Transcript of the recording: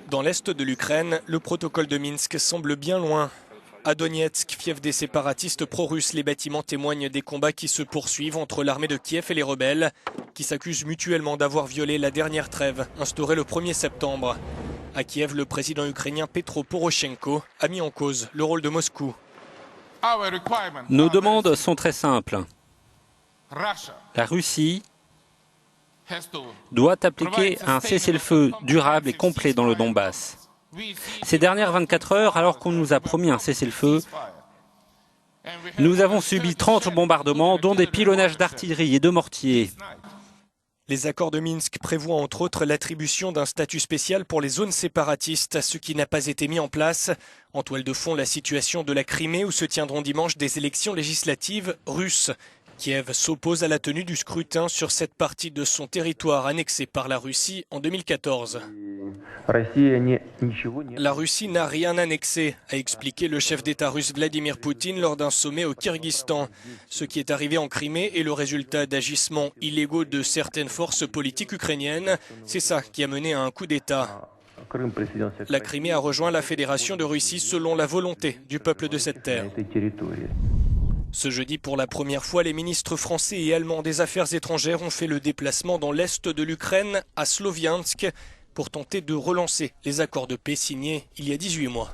Dans l'est de l'Ukraine, le protocole de Minsk semble bien loin. À Donetsk, fief des séparatistes pro-russes, les bâtiments témoignent des combats qui se poursuivent entre l'armée de Kiev et les rebelles, qui s'accusent mutuellement d'avoir violé la dernière trêve, instaurée le 1er septembre. À Kiev, le président ukrainien Petro Poroshenko a mis en cause le rôle de Moscou. Nos demandes sont très simples. La Russie doit appliquer un cessez-le-feu durable et complet dans le Donbass. Ces dernières 24 heures, alors qu'on nous a promis un cessez-le-feu, nous avons subi 30 bombardements, dont des pilonnages d'artillerie et de mortiers. Les accords de Minsk prévoient entre autres l'attribution d'un statut spécial pour les zones séparatistes, ce qui n'a pas été mis en place. En toile de fond, la situation de la Crimée où se tiendront dimanche des élections législatives russes. Kiev s'oppose à la tenue du scrutin sur cette partie de son territoire annexé par la Russie en 2014. La Russie n'a rien annexé, a expliqué le chef d'État russe Vladimir Poutine lors d'un sommet au Kyrgyzstan. Ce qui est arrivé en Crimée est le résultat d'agissements illégaux de certaines forces politiques ukrainiennes. C'est ça qui a mené à un coup d'État. La Crimée a rejoint la Fédération de Russie selon la volonté du peuple de cette terre. Ce jeudi, pour la première fois, les ministres français et allemands des Affaires étrangères ont fait le déplacement dans l'est de l'Ukraine, à Sloviansk, pour tenter de relancer les accords de paix signés il y a 18 mois.